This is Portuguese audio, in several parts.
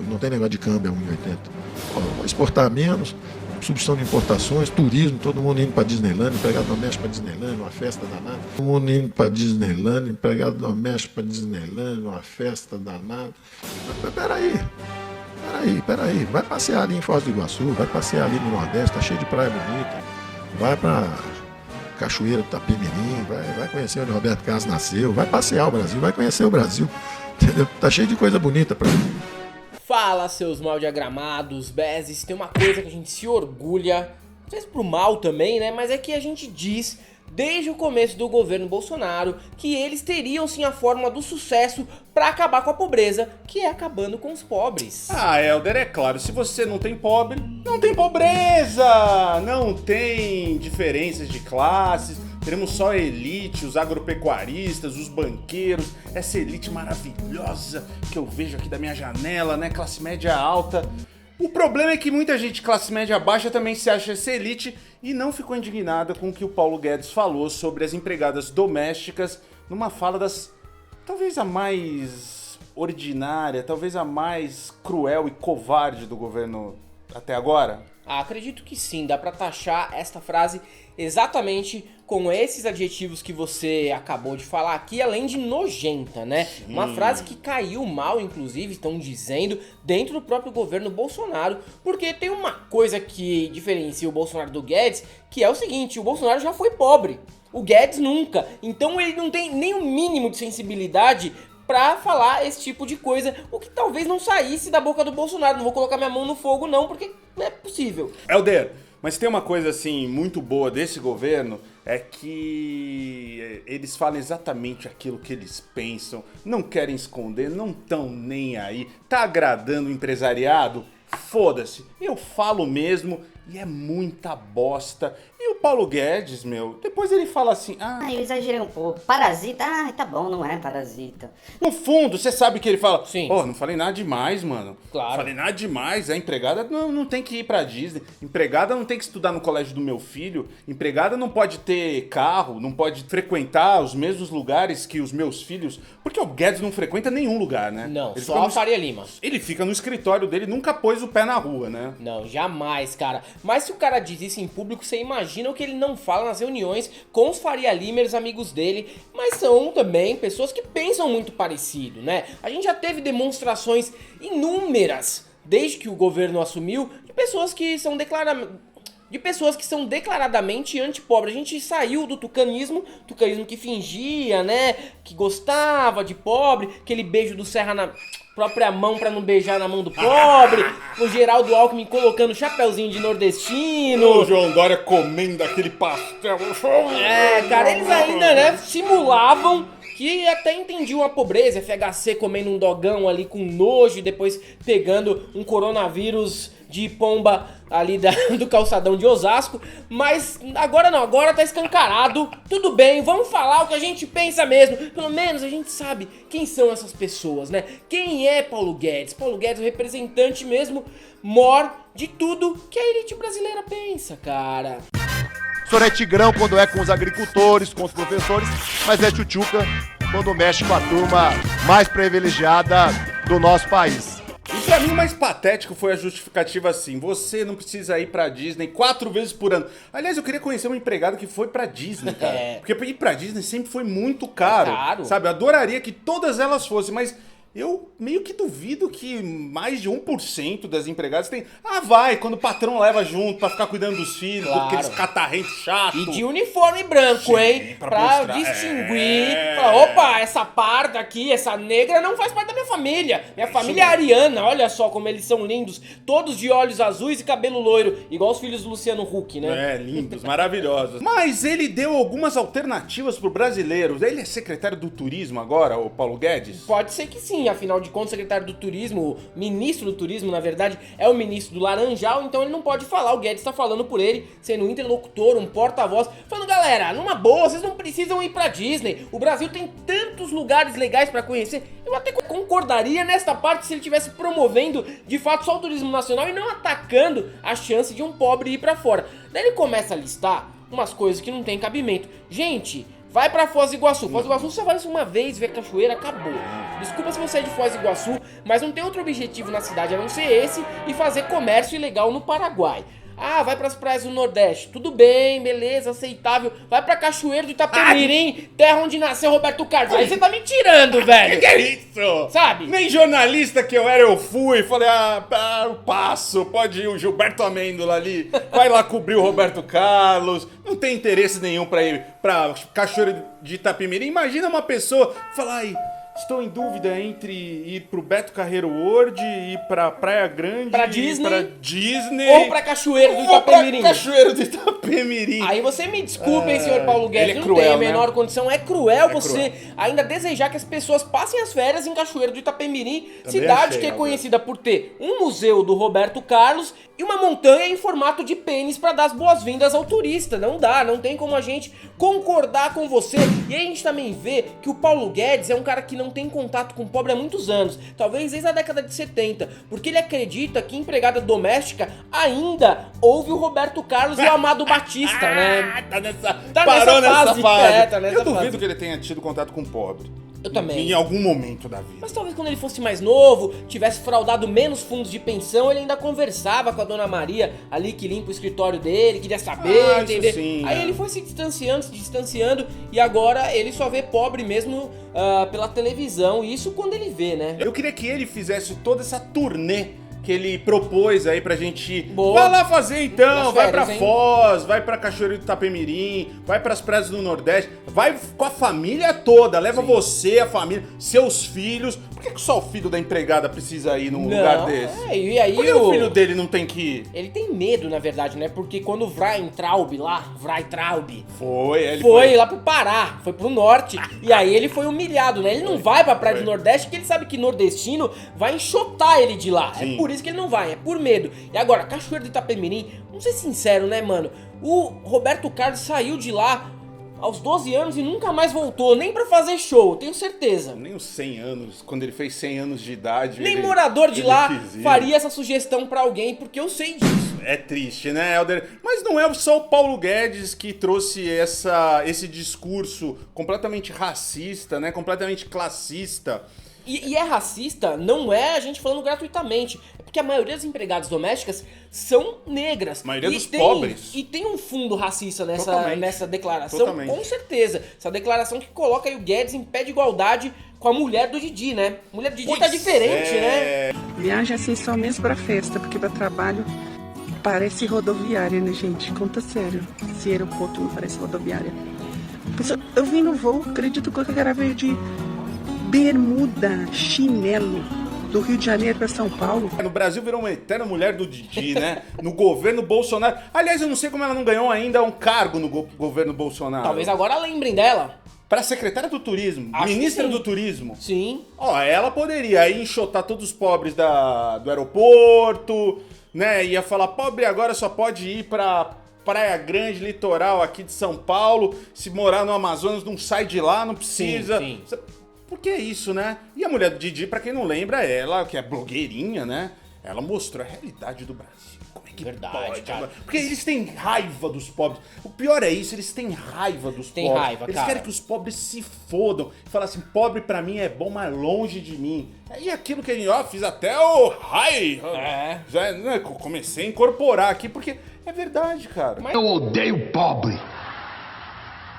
Não tem negócio de câmbio a 1,80. Vou exportar menos, substituição de importações, turismo, todo mundo indo para Disneyland, empregado doméstico para Disneyland, uma festa danada. Todo mundo indo para Disneyland, empregado doméstico para Disneyland, uma festa danada. Mas peraí. Vai passear ali em Foz do Iguaçu, vai passear ali no Nordeste, tá cheio de praia bonita. Vai para Cachoeira do Itapemirim, vai conhecer onde Roberto Carlos nasceu, vai passear o Brasil, vai conhecer o Brasil. Entendeu? Tá cheio de coisa bonita pra mim. Fala, seus mal diagramados, bezes, tem uma coisa que a gente se orgulha, não sei se pro mal também, né, mas é que a gente diz, desde o começo do governo Bolsonaro, que eles teriam sim a fórmula do sucesso pra acabar com a pobreza, que é acabando com os pobres. Ah, Helder, é claro, se você não tem pobre, não tem pobreza, não tem diferenças de classes, teremos só a elite, os agropecuaristas, os banqueiros, essa elite maravilhosa que eu vejo aqui da minha janela, né, classe média alta. O problema é que muita gente classe média baixa também se acha essa elite e não ficou indignada com o que o Paulo Guedes falou sobre as empregadas domésticas numa fala talvez a mais ordinária, talvez a mais cruel e covarde do governo até agora. Acredito que sim, dá pra taxar esta frase exatamente com esses adjetivos que você acabou de falar aqui, além de nojenta, né? Sim. Uma frase que caiu mal, inclusive, estão dizendo, dentro do próprio governo Bolsonaro, porque tem uma coisa que diferencia o Bolsonaro do Guedes, que é o seguinte, o Bolsonaro já foi pobre, o Guedes nunca, então ele não tem nem o mínimo de sensibilidade pra falar esse tipo de coisa, o que talvez não saísse da boca do Bolsonaro. Não vou colocar minha mão no fogo não, porque não é possível. Helder, mas tem uma coisa assim muito boa desse governo, é que eles falam exatamente aquilo que eles pensam, não querem esconder, não estão nem aí, tá agradando o empresariado? Foda-se, eu falo mesmo e é muita bosta. E o Paulo Guedes, meu, depois ele fala assim, eu exagerei um pouco, parasita, tá bom, não é parasita. No fundo, você sabe que ele fala, sim, não falei nada demais, mano. Claro. Não falei nada demais, a empregada não tem que ir pra Disney, empregada não tem que estudar no colégio do meu filho, empregada não pode ter carro, não pode frequentar os mesmos lugares que os meus filhos, porque o Guedes não frequenta nenhum lugar, né? Não, ele só a Faria Lima. Ele fica no escritório dele, nunca pôs o pé na rua, né? Não, jamais, cara. Mas se o cara diz isso em público, você imagina o que ele não fala nas reuniões com os Faria Limers, amigos dele, mas são também pessoas que pensam muito parecido, né? A gente já teve demonstrações inúmeras, desde que o governo assumiu, de pessoas que são declaradamente anti-pobre. A gente saiu do tucanismo que fingia, né, que gostava de pobre, aquele beijo do Serra na própria mão pra não beijar na mão do pobre, o Geraldo Alckmin colocando chapeuzinho de nordestino, o João Dória comendo aquele pastel. Cara, eles ainda, né, simulavam que até entendiam a pobreza, FHC comendo um dogão ali com nojo e depois pegando um coronavírus de pomba ali do calçadão de Osasco, mas agora não, agora tá escancarado, tudo bem, vamos falar o que a gente pensa mesmo, pelo menos a gente sabe quem são essas pessoas, né? Quem é Paulo Guedes? Paulo Guedes é o representante mesmo mor de tudo que a elite brasileira pensa, cara. O senhor é tigrão quando é com os agricultores, com os professores, mas é tchutchuca quando mexe com a turma mais privilegiada do nosso país. E pra mim o mais patético foi a justificativa assim, você não precisa ir pra Disney 4 vezes por ano. Aliás, eu queria conhecer um empregado que foi pra Disney, cara. Porque ir pra Disney sempre foi muito caro. Sabe, eu adoraria que todas elas fossem, mas eu meio que duvido que mais de 1% das empregadas tem. Vai, quando o patrão leva junto pra ficar cuidando dos filhos, claro, aqueles catarrentes chatos. E de uniforme branco, sim, hein? Pra distinguir. Falar, opa, essa parda aqui, essa negra não faz parte da minha família. Minha família é ariana, olha só como eles são lindos. Todos de olhos azuis e cabelo loiro, igual os filhos do Luciano Huck, né? Lindos, maravilhosos. Mas ele deu algumas alternativas pro brasileiro. Ele é secretário do turismo agora, o Paulo Guedes? Pode ser que sim. Afinal de contas, o secretário do turismo, o ministro do turismo, na verdade, é o ministro do Laranjal, então ele não pode falar, o Guedes tá falando por ele, sendo um interlocutor, um porta-voz, falando, galera, numa boa, vocês não precisam ir pra Disney, o Brasil tem tantos lugares legais pra conhecer, eu até concordaria nesta parte se ele estivesse promovendo, de fato, só o turismo nacional e não atacando a chance de um pobre ir pra fora. Daí ele começa a listar umas coisas que não tem cabimento. Gente, Vai pra Foz do Iguaçu. Foz do Iguaçu você vai uma vez, vê a cachoeira, acabou. Desculpa se você é de Foz do Iguaçu, mas não tem outro objetivo na cidade a não ser esse e fazer comércio ilegal no Paraguai. Ah, vai pras praias do Nordeste. Tudo bem, beleza, aceitável. Vai pra Cachoeiro do Itapemirim, terra onde nasceu Roberto Carlos. Aí você tá me tirando, velho. Que é isso? Sabe? Nem jornalista que eu era, eu fui. Falei, eu passo. Pode ir o Gilberto Amêndola ali. Vai lá cobrir o Roberto Carlos. Não tem interesse nenhum pra ir pra Cachoeiro de Itapemirim. Imagina uma pessoa falar, ai, estou em dúvida entre ir pro Beto Carreiro World, ir pra Praia Grande, Pra Disney. pra Disney Ou pra Cachoeiro do ou pra Itapemirim. Cachoeiro do Itapemirim. Aí você me desculpe, hein, senhor Paulo Guedes, ele é não tem a cruel, menor né? condição. É cruel É você cruel. ainda desejar que as pessoas passem as férias em Cachoeiro do Itapemirim, Também cidade achei, que é Alberto. conhecida por ter um museu do Roberto Carlos e uma montanha em formato de pênis pra dar as boas-vindas ao turista. Não dá, não tem como a gente concordar com você. E aí a gente também vê que o Paulo Guedes é um cara que não tem contato com o pobre há muitos anos, talvez desde a década de 70, porque ele acredita que empregada doméstica ainda ouve o Roberto Carlos e o Amado Batista, né? Parou nessa fase. fase. É, tá nessa Eu duvido fase. que ele tenha tido contato com o pobre. Eu também. Em algum momento da vida. Mas talvez quando ele fosse mais novo, tivesse fraudado menos fundos de pensão, ele ainda conversava com a Dona Maria ali que limpa o escritório dele, queria saber, Ah, isso entender. sim, Aí é. ele foi se distanciando e agora ele só vê pobre mesmo pela televisão. E isso quando ele vê, né? Eu queria que ele fizesse toda essa turnê que ele propôs aí pra gente. Boa. Vai lá fazer então, Nas vai pra férias, hein? Foz, vai pra Cachoeiro do Itapemirim, vai pras praias do Nordeste, vai com a família toda, leva você, a família, seus filhos. Por que só o filho da empregada precisa ir num lugar desse? E aí Por que o filho dele não tem que ir? Ele tem medo, na verdade, né? Porque quando o Weintraub lá, Ele foi lá pro Pará, foi pro norte, e aí ele foi humilhado, né? Ele não vai pra Praia do Nordeste porque ele sabe que nordestino vai enxotar ele de lá. Sim. É por isso que ele não vai, é por medo. E agora, Cachoeiro do Itapemirim, vamos ser sinceros, né, mano? O Roberto Carlos saiu de lá aos 12 anos e nunca mais voltou, nem pra fazer show, tenho certeza. Nem os 100 anos, quando ele fez 100 anos de idade. Nem ele- morador de ele lá quis ir. faria essa sugestão pra alguém, porque eu sei disso. É triste, né, Helder? Mas não é só o Paulo Guedes que trouxe esse discurso completamente racista, né? Completamente classista. E é racista, não é a gente falando gratuitamente. É porque a maioria das empregadas domésticas são negras. A maioria E dos tem, pobres. E tem um fundo racista Totalmente. nessa declaração, Totalmente. com certeza. Essa declaração que coloca aí o Guedes em pé de igualdade com a mulher do Didi, né? A mulher do Didi tá Pois diferente, é. né? Viagem assim só mesmo pra festa, porque pra trabalho parece rodoviária, né, gente? Conta sério. Esse aeroporto não parece rodoviária. Eu vim no voo, acredito que o cara veio de bermuda, chinelo, do Rio de Janeiro pra São Paulo. No Brasil virou uma eterna mulher do Didi, né? No governo Bolsonaro. Aliás, eu não sei como ela não ganhou ainda um cargo no governo Bolsonaro. Talvez agora lembrem dela. Pra secretária do Turismo, Acho que ministra sim. do Turismo. Sim. Ó, ela poderia aí enxotar todos os pobres do aeroporto, né? Ia falar, pobre agora só pode ir pra Praia Grande, litoral aqui de São Paulo. Se morar no Amazonas, não sai de lá, não precisa. Sim. Por que isso, né? E a mulher do Didi, pra quem não lembra, ela, que é blogueirinha, né? Ela mostrou a realidade do Brasil. Como é que Verdade, pode? cara. Porque eles têm raiva dos pobres. O pior é isso, eles têm raiva dos Tem pobres. raiva, eles cara. querem que os pobres se fodam. Falar assim, pobre pra mim é bom, mas longe de mim. E aquilo que a gente, ó, fiz até o hi. É. Já, né, comecei a incorporar aqui, porque é verdade, cara. Eu odeio pobre.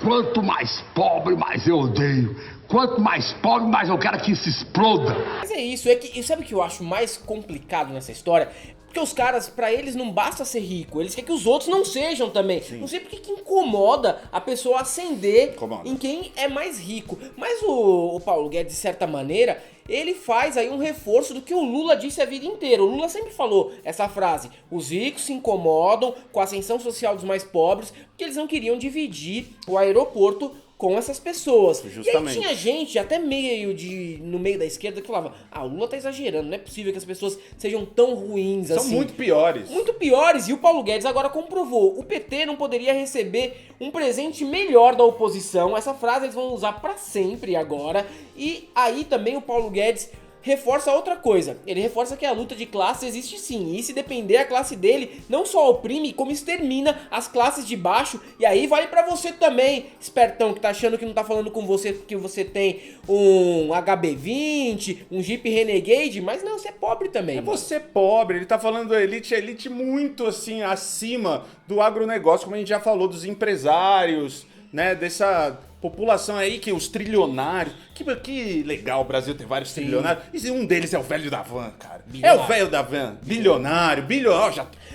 Quanto mais pobre, mais eu odeio. Quanto mais pobre, mais eu quero que se exploda. Mas é isso, e sabe o que eu acho mais complicado nessa história? Porque os caras, pra eles não basta ser rico, eles querem que os outros não sejam também. Não sei porque que incomoda a pessoa ascender Incomoda. em quem é mais rico. Mas o Paulo Guedes, de certa maneira, ele faz aí um reforço do que o Lula disse a vida inteira. O Lula sempre falou essa frase: os ricos se incomodam com a ascensão social dos mais pobres porque eles não queriam dividir o aeroporto com essas pessoas. Justamente. E aí tinha gente, até no meio da esquerda, que falava: ah, o Lula tá exagerando, não é possível que as pessoas sejam tão ruins São assim. muito piores. Muito piores, e o Paulo Guedes agora comprovou. O PT não poderia receber um presente melhor da oposição. Essa frase eles vão usar pra sempre agora. E aí também o Paulo Guedes reforça outra coisa. Ele reforça que a luta de classe existe sim. E se depender, a classe dele não só oprime, como extermina as classes de baixo. E aí vale pra você também, espertão, que tá achando que não tá falando com você porque você tem um HB20, um Jeep Renegade. Mas não, você é pobre também. É mano. você pobre, ele tá falando da elite, a elite muito assim, acima do agronegócio, como a gente já falou, dos empresários, né, dessa população aí, que os trilionários, que legal o Brasil ter vários trilionários, e um deles é o velho da van, cara. É o velho da van, bilionário,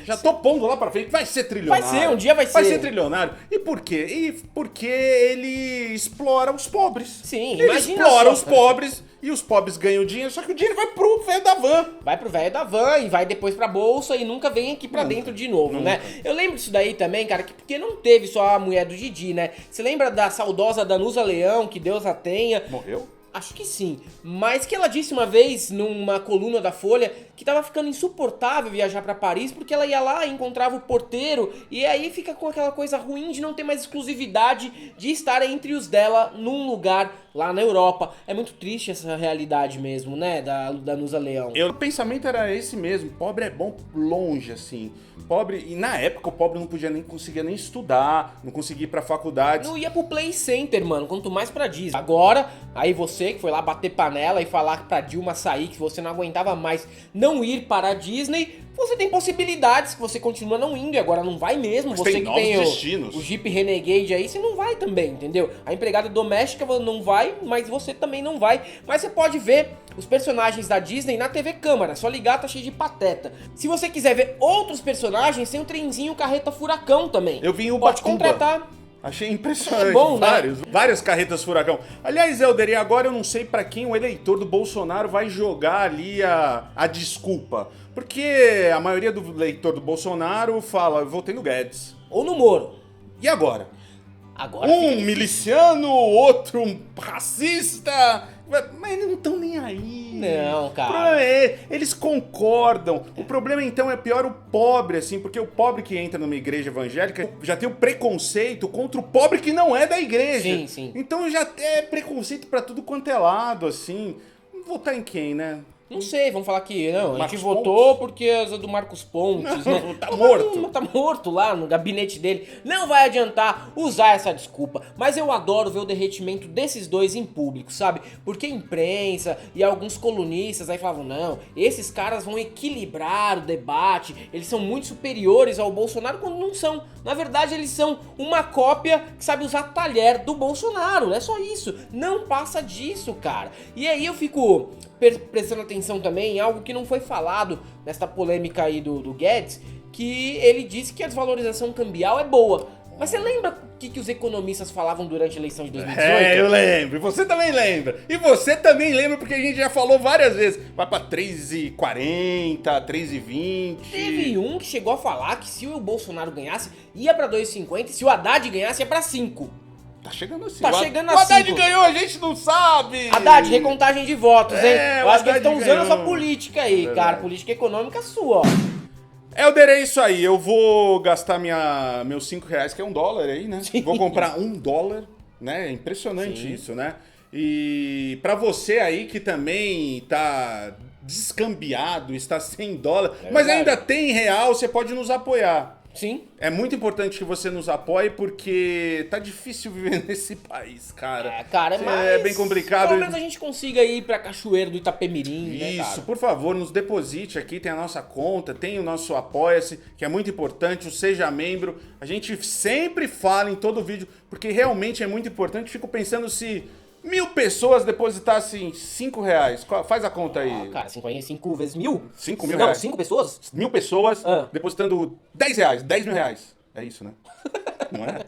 já tô pondo lá pra frente, vai ser trilionário. Vai ser, um dia vai ser. Vai ser trilionário. E por quê? E porque ele explora os pobres. Sim, ele imagina explora só, os cara. pobres e os pobres ganham dinheiro, só que o dinheiro vai pro velho da van. Vai pro velho da van e vai depois pra bolsa e nunca vem aqui pra dentro de novo, né? Eu lembro disso daí também, cara, porque não teve só a mulher do Didi, né? Você lembra da saudosa Danusa Leão, que Deus a tenha? Morreu? Acho que sim, mas que ela disse uma vez numa coluna da Folha que tava ficando insuportável viajar pra Paris porque ela ia lá e encontrava o porteiro e aí fica com aquela coisa ruim de não ter mais exclusividade de estar entre os dela num lugar lá na Europa. É muito triste essa realidade mesmo, né, da Danusa Leão. O pensamento era esse mesmo, pobre é bom longe, assim. Pobre, e na época o pobre não conseguia nem estudar, não conseguia ir pra faculdade. Não ia pro Play Center, mano, quanto mais pra Disney. Agora, aí você que foi lá bater panela e falar pra Dilma sair, que você não aguentava mais não ir para a Disney, você tem possibilidades que você continua não indo e agora não vai mesmo. Mas Você tem que novos tem destinos. o Jeep Renegade aí, você não vai também, entendeu? A empregada doméstica não vai, mas você também não vai. Mas você pode ver os personagens da Disney na TV Câmara, só ligar, tá cheio de pateta. Se você quiser ver outros personagens, tem o trenzinho Carreta Furacão também. Eu vi em Pode Ubatuba. contratar. Achei impressionante, Bom, né? várias carretas furacão. Aliás, Helder, e agora eu não sei pra quem o eleitor do Bolsonaro vai jogar ali a desculpa. Porque a maioria do eleitor do Bolsonaro fala, eu votei no Guedes. Ou no Moro. E agora? Agora Um fica difícil. miliciano, outro um racista. Mas eles não estão nem aí. Não, O cara. problema é, eles concordam. O problema então é pior o pobre, assim, porque o pobre que entra numa igreja evangélica já tem o preconceito contra o pobre que não é da igreja. Sim, sim. Então já é preconceito pra tudo quanto é lado, assim. Votar em quem, né? Não sei, vamos falar que não, a gente Marcos votou porque é do Marcos Pontes, Não, né? tá morto. Tá morto lá no gabinete dele. Não vai adiantar usar essa desculpa. Mas eu adoro ver o derretimento desses dois em público, sabe? Porque a imprensa e alguns colunistas aí falavam, não, esses caras vão equilibrar o debate, eles são muito superiores ao Bolsonaro, quando não são. Na verdade, eles são uma cópia que sabe usar talher do Bolsonaro, é só isso. Não passa disso, cara. E aí eu fico prestando atenção também em algo que não foi falado nesta polêmica aí do Guedes, que ele disse que a desvalorização cambial é boa. Mas você lembra o que os economistas falavam durante a eleição de 2018? É, eu lembro. E você também lembra. E você também lembra, porque a gente já falou várias vezes. Vai pra 3,40, 3,20. Teve um que chegou a falar que se o Bolsonaro ganhasse, ia pra 2,50, e se o Haddad ganhasse, ia pra 5. Tá chegando assim. Tá chegando O Haddad assim, pô. ganhou, a gente não sabe. Haddad, recontagem de votos, hein? É, Eu o acho que eles Haddad estão usando a sua ganhou. política aí, cara. Política econômica sua, ó. Helder, é isso aí. Eu vou gastar meus R$5, que é $1 aí, né? Sim. Vou comprar $1, né? É impressionante isso, né? E pra você aí que também tá descambiado, está sem dólar, mas verdade. ainda tem real, você pode nos apoiar. Sim. É muito importante que você nos apoie, porque tá difícil viver nesse país, cara. É, cara, mas É bem complicado. pelo menos a gente consiga ir pra Cachoeiro do Itapemirim, né, Isso, cara? por favor, nos deposite aqui, tem a nossa conta, tem o nosso Apoia-se, que é muito importante, o Seja Membro. A gente sempre fala em todo vídeo, porque realmente é muito importante. Fico pensando se 1.000 pessoas depositassem R$5. Faz a conta aí. Ah, cara, 5 vezes 1.000? 5 mil Não, reais. 5 pessoas? 1.000 pessoas Ah. depositando R$10, R$10 mil. É isso, né? Não é?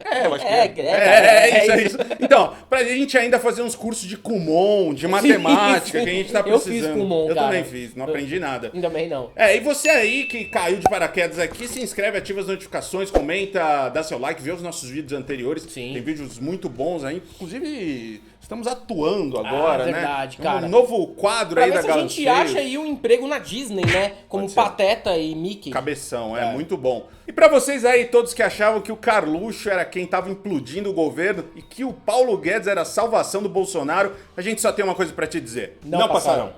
É, eu acho que É, é isso. Então, pra gente ainda fazer uns cursos de Kumon, de matemática, sim. que a gente tá Eu precisando. fiz Kumon, Eu cara. também fiz, não aprendi nada. Também não. É, e você aí que caiu de paraquedas aqui, se inscreve, ativa as notificações, comenta, dá seu like, vê os nossos vídeos anteriores. Sim. Tem vídeos muito bons aí. Inclusive, estamos atuando agora, verdade, né? cara. Um novo quadro Pra aí ver da se a gente Galanceiros. acha aí um emprego na Disney, né? Como Pode ser. Pateta e Mickey. Cabeção, é muito bom. E pra vocês aí, todos que achavam que o Carluxo era quem tava implodindo o governo e que o Paulo Guedes era a salvação do Bolsonaro, a gente só tem uma coisa pra te dizer. Não passarão.